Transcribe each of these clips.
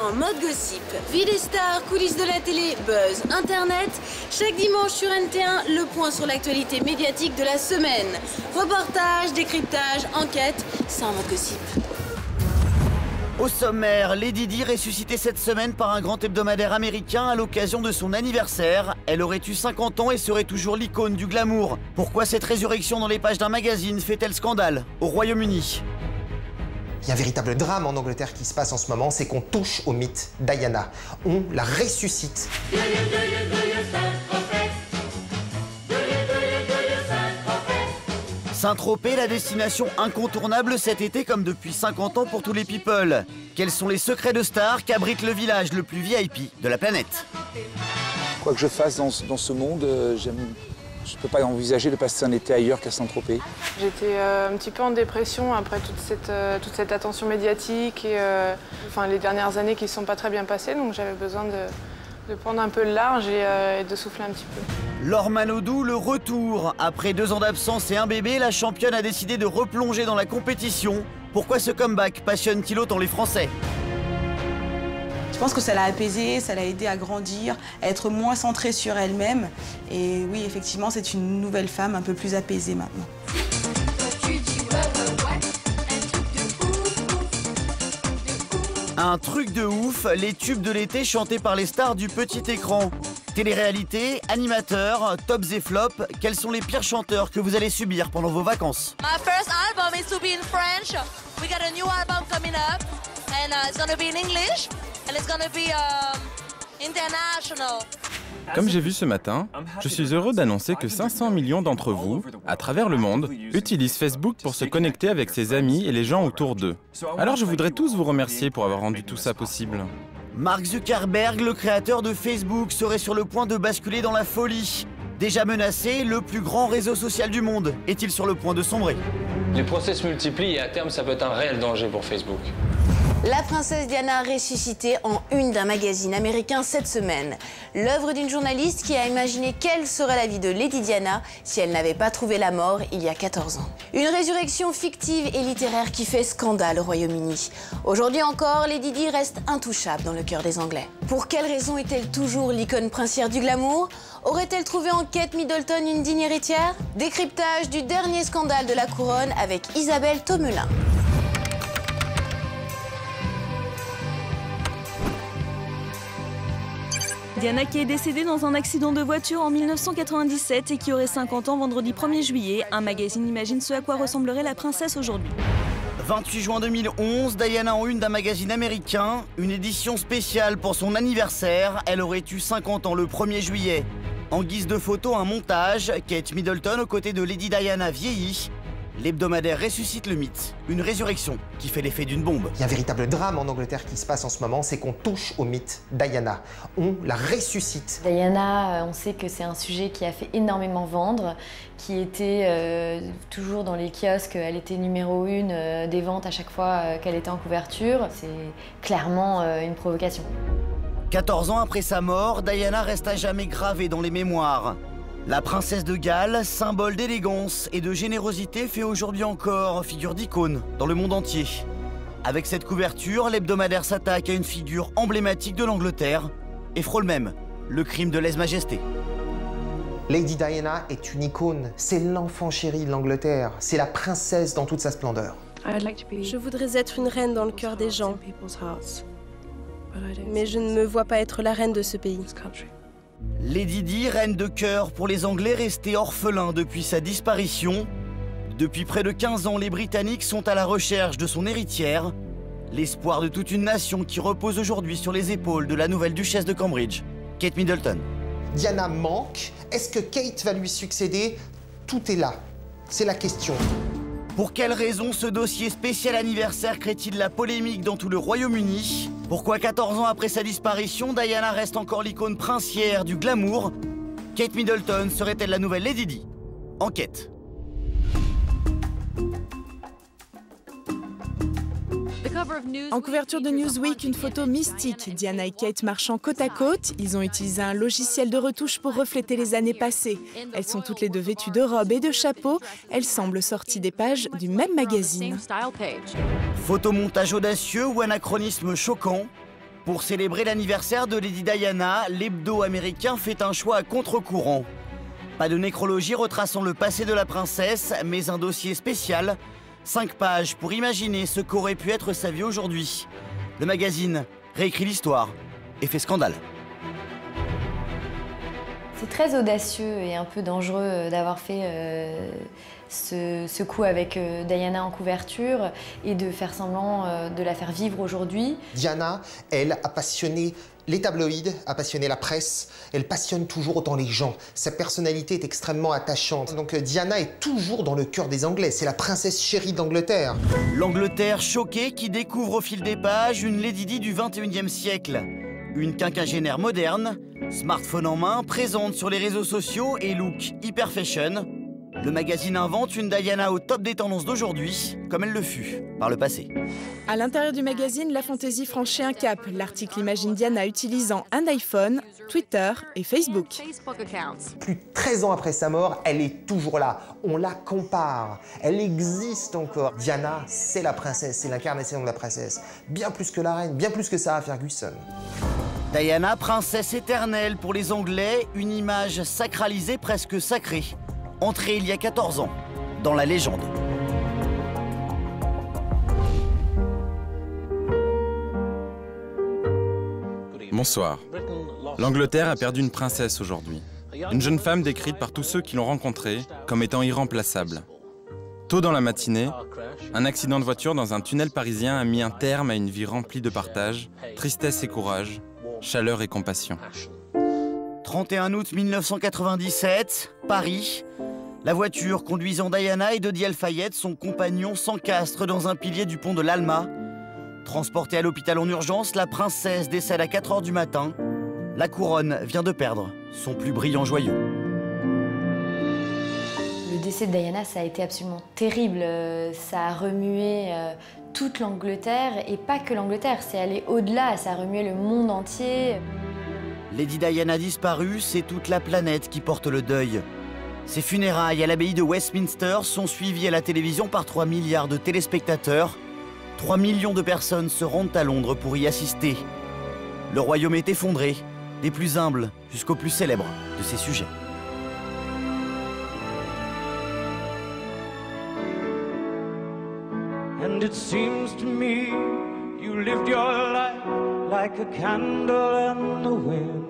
en mode gossip. Vie des stars, coulisses de la télé, buzz, internet. Chaque dimanche sur NT1, le point sur l'actualité médiatique de la semaine. Reportage, décryptage, enquête, c'est en mode gossip. Au sommaire, Lady Di ressuscitée cette semaine par un grand hebdomadaire américain à l'occasion de son anniversaire. Elle aurait eu 50 ans et serait toujours l'icône du glamour. Pourquoi cette résurrection dans les pages d'un magazine fait-elle scandale au Royaume-Uni? Il y a un véritable drame en Angleterre qui se passe en ce moment, c'est qu'on touche au mythe Diana. On la ressuscite. Saint-Tropez, la destination incontournable cet été comme depuis 50 ans pour tous les people. Quels sont les secrets de stars qu'abrite le village le plus VIP de la planète? Quoi que je fasse dans ce monde, je ne peux pas envisager de passer un été ailleurs qu'à Saint-Tropez. J'étais un petit peu en dépression après toute cette attention médiatique et les dernières années qui ne sont pas très bien passées, donc j'avais besoin de prendre un peu le large et de souffler un petit peu. Laure Manodou, le retour. Après 2 ans d'absence et un bébé, la championne a décidé de replonger dans la compétition. Pourquoi ce comeback passionne-t-il autant les Français? Je pense que ça l'a apaisée, ça l'a aidée à grandir, à être moins centrée sur elle-même. Et oui, effectivement, c'est une nouvelle femme un peu plus apaisée maintenant. Un truc de ouf, les tubes de l'été chantés par les stars du petit écran. Télé-réalité, animateurs, tops et flops, quels sont les pires chanteurs que vous allez subir pendant vos vacances? My first album is to be in French. We got a new album coming up, and it's gonna be in English, and it's gonna be international. Comme j'ai vu ce matin, je suis heureux d'annoncer que 500 millions d'entre vous, à travers le monde, utilisent Facebook pour se connecter avec ses amis et les gens autour d'eux. Alors je voudrais tous vous remercier pour avoir rendu tout ça possible. Mark Zuckerberg, le créateur de Facebook, serait sur le point de basculer dans la folie. Déjà menacé, le plus grand réseau social du monde est-il sur le point de sombrer? Les procès se multiplient et à terme, ça peut être un réel danger pour Facebook. La princesse Diana ressuscitée en une d'un magazine américain cette semaine. L'œuvre d'une journaliste qui a imaginé quelle serait la vie de Lady Diana si elle n'avait pas trouvé la mort il y a 14 ans. Une résurrection fictive et littéraire qui fait scandale au Royaume-Uni. Aujourd'hui encore, Lady Di reste intouchable dans le cœur des Anglais. Pour quelle raison est-elle toujours l'icône princière du glamour? Aurait-elle trouvé en Kate Middleton une digne héritière? Décryptage du dernier scandale de la couronne avec Isabelle Thomelin. Diana qui est décédée dans un accident de voiture en 1997 et qui aurait 50 ans vendredi 1er juillet. Un magazine imagine ce à quoi ressemblerait la princesse aujourd'hui. 28 juin 2011, Diana en une d'un magazine américain. Une édition spéciale pour son anniversaire. Elle aurait eu 50 ans le 1er juillet. En guise de photo, un montage. Kate Middleton aux côtés de Lady Diana vieillie. L'hebdomadaire ressuscite le mythe, une résurrection qui fait l'effet d'une bombe. Il y a un véritable drame en Angleterre qui se passe en ce moment, c'est qu'on touche au mythe Diana. On la ressuscite. Diana, on sait que c'est un sujet qui a fait énormément vendre, qui était toujours dans les kiosques, elle était numéro 1 des ventes à chaque fois qu'elle était en couverture. C'est clairement une provocation. 14 ans après sa mort, Diana reste à jamais gravée dans les mémoires. La princesse de Galles, symbole d'élégance et de générosité, fait aujourd'hui encore figure d'icône dans le monde entier. Avec cette couverture, l'hebdomadaire s'attaque à une figure emblématique de l'Angleterre et frôle même le crime de lèse-majesté. Lady Diana est une icône, c'est l'enfant chéri de l'Angleterre, c'est la princesse dans toute sa splendeur. Je voudrais être une reine dans le cœur des gens, mais je ne me vois pas être la reine de ce pays. Lady Di, reine de cœur pour les Anglais restés orphelins depuis sa disparition. Depuis près de 15 ans, les Britanniques sont à la recherche de son héritière. L'espoir de toute une nation qui repose aujourd'hui sur les épaules de la nouvelle duchesse de Cambridge, Kate Middleton. Diana manque. Est-ce que Kate va lui succéder? Tout est là. C'est la question. Pour quelle raison ce dossier spécial anniversaire crée-t-il la polémique dans tout le Royaume-Uni? Pourquoi 14 ans après sa disparition, Diana reste encore l'icône princière du glamour? Kate Middleton serait-elle la nouvelle Lady Di? Enquête. En couverture de Newsweek, une photo mystique. Diana et Kate marchant côte à côte. Ils ont utilisé un logiciel de retouche pour refléter les années passées. Elles sont toutes les deux vêtues de robes et de chapeaux. Elles semblent sorties des pages du même magazine. Photomontage audacieux ou anachronisme choquant? Pour célébrer l'anniversaire de Lady Diana, l'hebdo américain fait un choix à contre-courant. Pas de nécrologie retraçant le passé de la princesse, mais un dossier spécial. 5 pages pour imaginer ce qu'aurait pu être sa vie aujourd'hui. Le magazine réécrit l'histoire et fait scandale. C'est très audacieux et un peu dangereux d'avoir fait ce coup avec Diana en couverture et de faire semblant de la faire vivre aujourd'hui. Diana, elle, a passionné les tabloïds, a passionné la presse. Elle passionne toujours autant les gens. Sa personnalité est extrêmement attachante. Donc Diana est toujours dans le cœur des Anglais. C'est la princesse chérie d'Angleterre. L'Angleterre choquée qui découvre au fil des pages une Lady Di du 21e siècle. Une quinquagénaire moderne, smartphone en main, présente sur les réseaux sociaux et look hyper fashion. Le magazine invente une Diana au top des tendances d'aujourd'hui, comme elle le fut par le passé. À l'intérieur du magazine, la fantaisie franchit un cap. L'article imagine Diana utilisant un iPhone, Twitter et Facebook. Plus de 13 ans après sa mort, elle est toujours là. On la compare. Elle existe encore. Diana, c'est la princesse, c'est l'incarnation de la princesse. Bien plus que la reine, bien plus que Sarah Ferguson. Diana, princesse éternelle pour les Anglais, une image sacralisée, presque sacrée. Entrée il y a 14 ans, dans la légende. Bonsoir. L'Angleterre a perdu une princesse aujourd'hui. Une jeune femme décrite par tous ceux qui l'ont rencontrée comme étant irremplaçable. Tôt dans la matinée, un accident de voiture dans un tunnel parisien a mis un terme à une vie remplie de partage, tristesse et courage, chaleur et compassion. 31 août 1997, Paris. La voiture conduisant Diana et Dodi Al-Fayed, son compagnon, s'encastre dans un pilier du pont de l'Alma. Transportée à l'hôpital en urgence, la princesse décède à 4 h du matin. La couronne vient de perdre son plus brillant joyau. Le décès de Diana, ça a été absolument terrible. Ça a remué toute l'Angleterre, et pas que l'Angleterre, c'est allé au-delà, ça a remué le monde entier. Lady Diana disparue, c'est toute la planète qui porte le deuil. Ses funérailles à l'abbaye de Westminster sont suivies à la télévision par 3 milliards de téléspectateurs. 3 millions de personnes se rendent à Londres pour y assister. Le royaume est effondré, des plus humbles jusqu'aux plus célèbres de ses sujets. And it seems to me you lived your life like a candle in the wind,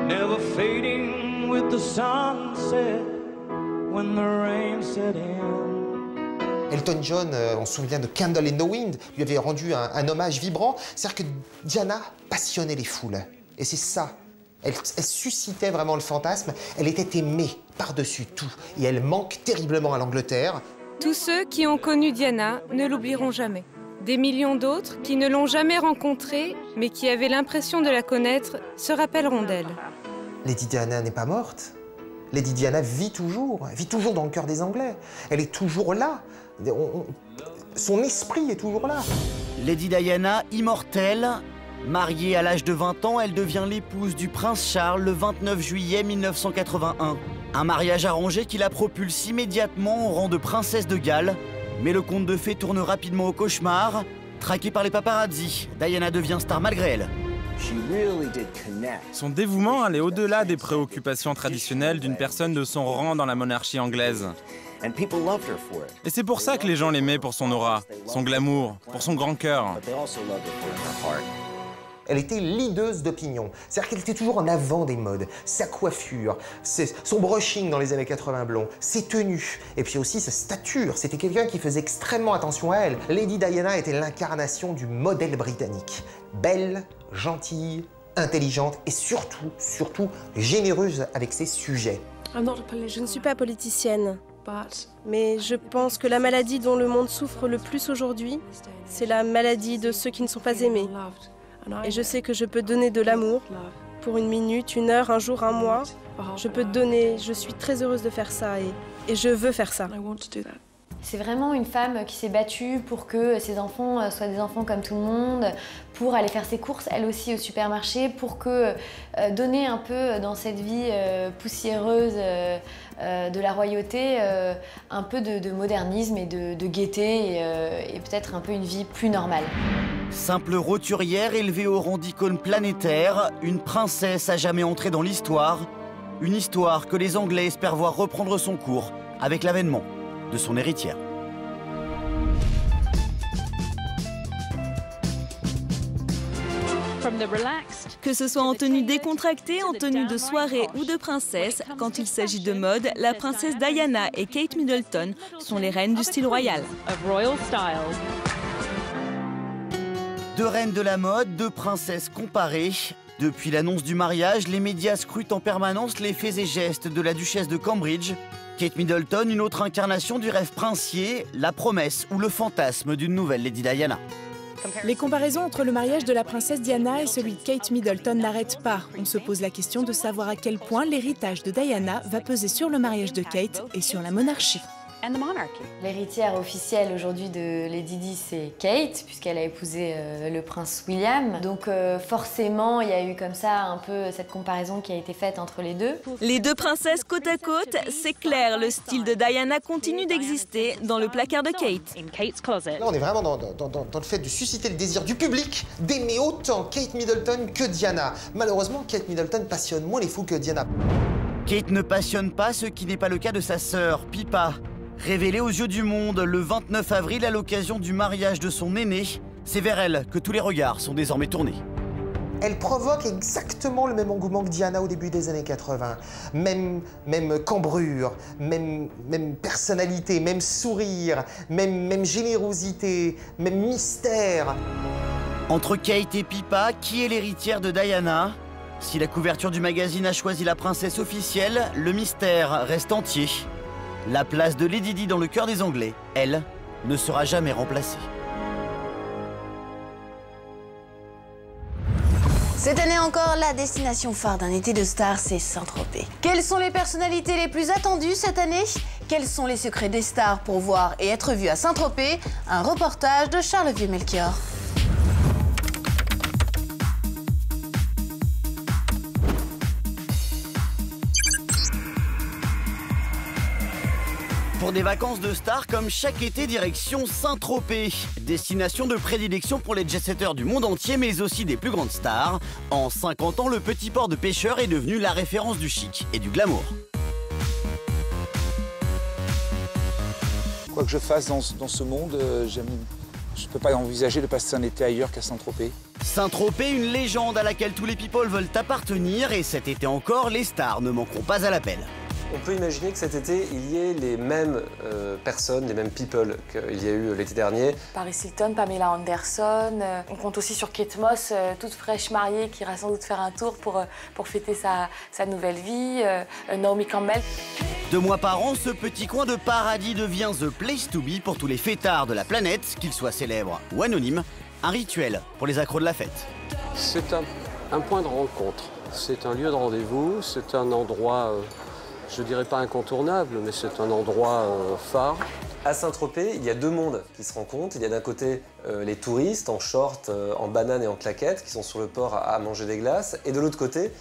never fading with the sunset when the rain set in. Elton John, on se souvient de Candle in the Wind, lui avait rendu un hommage vibrant. C'est-à-dire que Diana passionnait les foules. Et c'est ça. Elle suscitait vraiment le fantasme. Elle était aimée par-dessus tout. Et elle manque terriblement à l'Angleterre. Tous ceux qui ont connu Diana ne l'oublieront jamais. Des millions d'autres qui ne l'ont jamais rencontrée, mais qui avaient l'impression de la connaître, se rappelleront d'elle. Lady Diana n'est pas morte. Lady Diana vit toujours dans le cœur des Anglais. Elle est toujours là. Son esprit est toujours là. Lady Diana, immortelle, mariée à l'âge de 20 ans, elle devient l'épouse du prince Charles le 29 juillet 1981. Un mariage arrangé qui la propulse immédiatement au rang de princesse de Galles. Mais le conte de fées tourne rapidement au cauchemar. Traquée par les paparazzi, Diana devient star malgré elle. Son dévouement allait au-delà des préoccupations traditionnelles d'une personne de son rang dans la monarchie anglaise. Et c'est pour ça que les gens l'aimaient, pour son aura, son glamour, pour son grand cœur. Elle était leaduse d'opinion, c'est-à-dire qu'elle était toujours en avant des modes. Sa coiffure, son brushing dans les années 80 blonds, ses tenues, et puis aussi sa stature. C'était quelqu'un qui faisait extrêmement attention à elle. Lady Diana était l'incarnation du modèle britannique. Belle, gentille, intelligente et surtout généreuse avec ses sujets. Je ne suis pas politicienne, mais je pense que la maladie dont le monde souffre le plus aujourd'hui, c'est la maladie de ceux qui ne sont pas aimés. Et je sais que je peux donner de l'amour pour 1 minute, 1 heure, 1 jour, 1 mois. Je peux donner, je suis très heureuse de faire ça et je veux faire ça. C'est vraiment une femme qui s'est battue pour que ses enfants soient des enfants comme tout le monde, pour aller faire ses courses, elle aussi, au supermarché, pour que donner un peu dans cette vie poussiéreuse de la royauté, un peu de modernisme et de gaieté et peut-être un peu une vie plus normale. Simple roturière élevée au rang d'icône planétaire, une princesse à jamais entrée dans l'histoire. Une histoire que les Anglais espèrent voir reprendre son cours avec l'avènement de son héritière. Que ce soit en tenue décontractée, en tenue de soirée ou de princesse, quand il s'agit de mode, la princesse Diana et Kate Middleton sont les reines du style royal. Deux reines de la mode, deux princesses comparées. Depuis l'annonce du mariage, les médias scrutent en permanence les faits et gestes de la duchesse de Cambridge. Kate Middleton, une autre incarnation du rêve princier, la promesse ou le fantasme d'une nouvelle Lady Diana. Les comparaisons entre le mariage de la princesse Diana et celui de Kate Middleton n'arrêtent pas. On se pose la question de savoir à quel point l'héritage de Diana va peser sur le mariage de Kate et sur la monarchie. L'héritière officielle aujourd'hui de Lady Di, c'est Kate, puisqu'elle a épousé le prince William. Donc forcément, il y a eu comme ça un peu cette comparaison qui a été faite entre les deux. Les deux princesses côte à côte, c'est clair, le style de Diana continue d'exister dans le placard de Kate. Là, on est vraiment dans le fait de susciter le désir du public d'aimer autant Kate Middleton que Diana. Malheureusement, Kate Middleton passionne moins les foules que Diana. Kate ne passionne pas, ce qui n'est pas le cas de sa sœur, Pippa. Révélée aux yeux du monde le 29 avril à l'occasion du mariage de son aîné, c'est vers elle que tous les regards sont désormais tournés. Elle provoque exactement le même engouement que Diana au début des années 80. Même cambrure, même personnalité, même sourire, même générosité, même mystère. Entre Kate et Pippa, qui est l'héritière de Diana? Si la couverture du magazine a choisi la princesse officielle, le mystère reste entier. La place de Lady Di dans le cœur des Anglais, elle, ne sera jamais remplacée. Cette année encore, la destination phare d'un été de stars, c'est Saint-Tropez. Quelles sont les personnalités les plus attendues cette année? Quels sont les secrets des stars pour voir et être vus à Saint-Tropez? Un reportage de Charles Vieux-Melchior. Pour des vacances de stars, comme chaque été, direction Saint-Tropez. Destination de prédilection pour les jet-setters du monde entier, mais aussi des plus grandes stars. En 50 ans, le petit port de pêcheurs est devenu la référence du chic et du glamour. Quoi que je fasse dans ce monde, je ne peux pas envisager de passer un été ailleurs qu'à Saint-Tropez. Saint-Tropez, une légende à laquelle tous les people veulent appartenir, et cet été encore, les stars ne manqueront pas à l'appel. On peut imaginer que cet été, il y ait les mêmes personnes, les mêmes people qu'il y a eu l'été dernier. Paris Hilton, Pamela Anderson, on compte aussi sur Kate Moss, toute fraîche mariée, qui ira sans doute faire un tour pour fêter sa nouvelle vie, Naomi Campbell. 2 mois par an, ce petit coin de paradis devient the place to be pour tous les fêtards de la planète, qu'ils soient célèbres ou anonymes, un rituel pour les accros de la fête. C'est un point de rencontre, c'est un lieu de rendez-vous, c'est un endroit... je dirais pas incontournable, mais c'est un endroit phare. À Saint-Tropez, il y a 2 mondes qui se rencontrent. Il y a d'un côté les touristes en short, en banane et en claquettes qui sont sur le port à manger des glaces. Et de l'autre côté,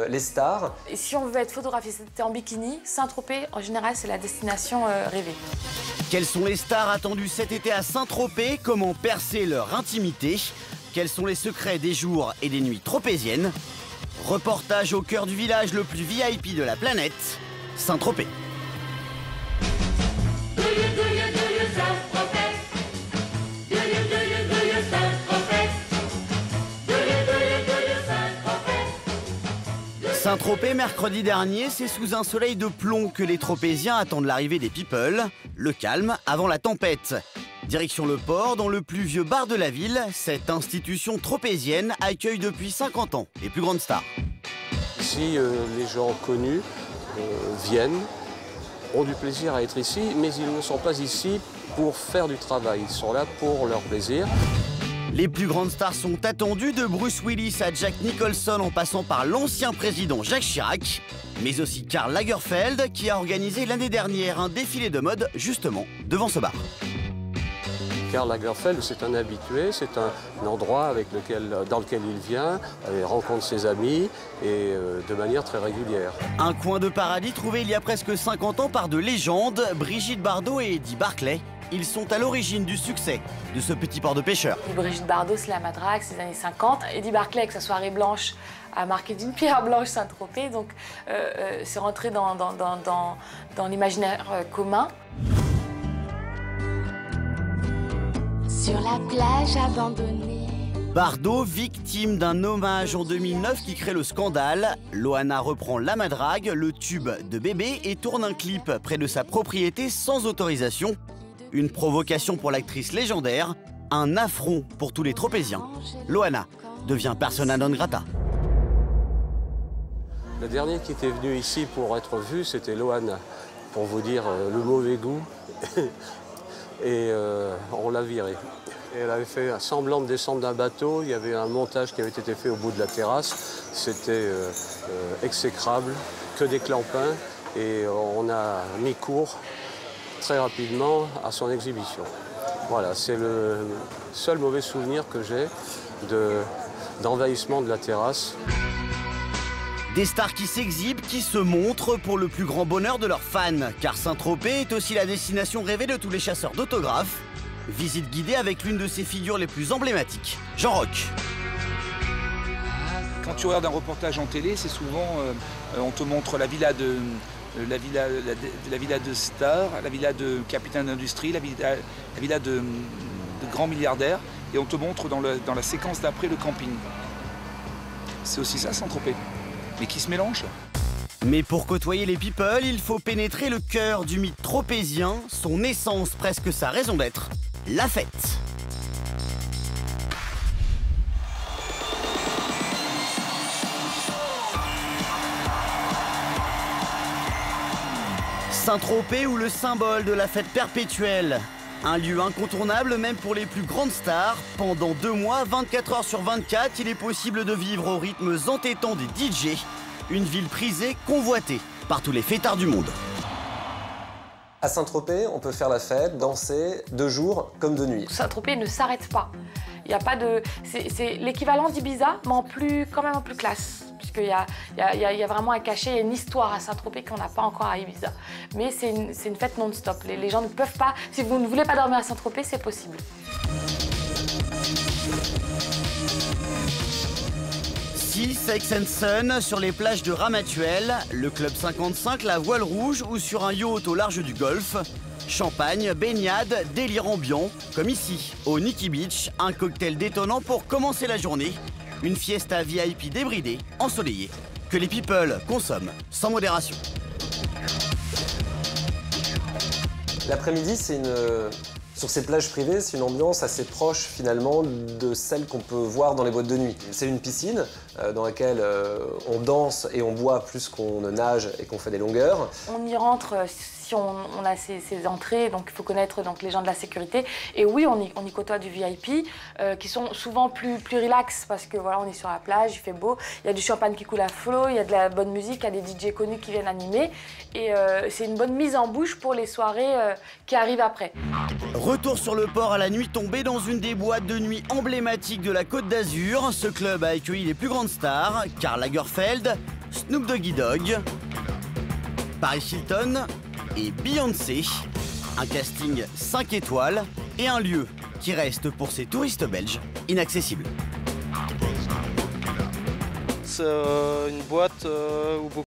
les stars. Et si on veut être photographié cet été en bikini, Saint-Tropez, en général, c'est la destination rêvée. Quelles sont les stars attendues cet été à Saint-Tropez? Comment percer leur intimité? Quels sont les secrets des jours et des nuits tropéziennes? Reportage au cœur du village le plus VIP de la planète, Saint-Tropez. Saint-Tropez, mercredi dernier, c'est sous un soleil de plomb que les Tropéziens attendent l'arrivée des people. Le calme avant la tempête. Direction le port, dans le plus vieux bar de la ville, cette institution tropézienne accueille depuis 50 ans les plus grandes stars. Ici, les gens connus viennent, ont du plaisir à être ici, mais ils ne sont pas ici pour faire du travail, ils sont là pour leur plaisir. Les plus grandes stars sont attendues, de Bruce Willis à Jack Nicholson en passant par l'ancien président Jacques Chirac, mais aussi Karl Lagerfeld qui a organisé l'année dernière un défilé de mode justement devant ce bar. Karl Lagerfeld, c'est un habitué, c'est un endroit dans lequel il vient, il rencontre ses amis et de manière très régulière. Un coin de paradis trouvé il y a presque 50 ans par deux légendes, Brigitte Bardot et Eddie Barclay. Ils sont à l'origine du succès de ce petit port de pêcheurs. Brigitte Bardot, c'est la matraque, c'est les années 50. Eddie Barclay, avec sa soirée blanche, a marqué d'une pierre blanche Saint-Tropez. Donc, c'est rentré dans l'imaginaire commun. Sur la plage abandonnée. Bardot, victime d'un hommage en 2009 qui crée le scandale. Loana reprend la madrague, le tube de bébé, et tourne un clip près de sa propriété sans autorisation. Une provocation pour l'actrice légendaire, un affront pour tous les Tropéziens. Loana devient persona non grata. Le dernier qui était venu ici pour être vu, c'était Loana, pour vous dire le mauvais goût. Et on l'a virée. Elle avait fait un semblant de descendre d'un bateau, il y avait un montage qui avait été fait au bout de la terrasse. C'était exécrable, que des clampins, et on a mis court très rapidement à son exhibition. Voilà, c'est le seul mauvais souvenir que j'ai d'envahissement de la terrasse. Des stars qui s'exhibent, qui se montrent pour le plus grand bonheur de leurs fans, car Saint-Tropez est aussi la destination rêvée de tous les chasseurs d'autographes. Visite guidée avec l'une de ses figures les plus emblématiques, Jean Roch. Quand tu regardes un reportage en télé, c'est souvent, on te montre la villa de stars, la villa de capitaine d'industrie, la villa de grands milliardaires, et on te montre dans la séquence d'après le camping. C'est aussi ça, Saint-Tropez, mais qui se mélange. Mais pour côtoyer les people, il faut pénétrer le cœur du mythe tropézien, son essence, presque sa raison d'être, la fête. Saint-Tropez ou le symbole de la fête perpétuelle. Un lieu incontournable même pour les plus grandes stars. Pendant 2 mois, 24 heures sur 24, il est possible de vivre aux rythmes entêtants des DJ. Une ville prisée, convoitée par tous les fêtards du monde. À Saint-Tropez, on peut faire la fête, danser, de jour comme de nuit. Saint-Tropez ne s'arrête pas. Il y a pas de... C'est l'équivalent d'Ibiza, mais quand même en plus classe. Puisqu'il y a vraiment un cachet, il y a une histoire à Saint-Tropez qu'on n'a pas encore à Ibiza. Mais c'est une fête non-stop. Les gens ne peuvent pas... Si vous ne voulez pas dormir à Saint-Tropez, c'est possible. Sex and Sun sur les plages de Ramatuelle, le Club 55, la Voile Rouge ou sur un yacht au large du Golfe. Champagne, baignade, délire ambiant, comme ici, au Nikki Beach, un cocktail détonnant pour commencer la journée. Une fiesta VIP débridée, ensoleillée, que les people consomment sans modération. L'après-midi, sur ces plages privées, c'est une ambiance assez proche finalement de celle qu'on peut voir dans les boîtes de nuit. C'est une piscine dans laquelle on danse et on boit plus qu'on ne nage et qu'on fait des longueurs. On y rentre si on a ces entrées, donc il faut connaître les gens de la sécurité. Et oui, on y côtoie du VIP qui sont souvent plus relax parce que voilà, on est sur la plage, il fait beau, il y a du champagne qui coule à flot, il y a de la bonne musique, il y a des DJ connus qui viennent animer. Et c'est une bonne mise en bouche pour les soirées qui arrivent après. Retour sur le port à la nuit tombée dans une des boîtes de nuit emblématiques de la Côte d'Azur. Ce club a accueilli les plus grandes stars, Karl Lagerfeld, Snoop Doggy Dogg, Paris Hilton et Beyoncé. Un casting 5 étoiles et un lieu qui reste pour ces touristes belges inaccessible. C'est une boîte où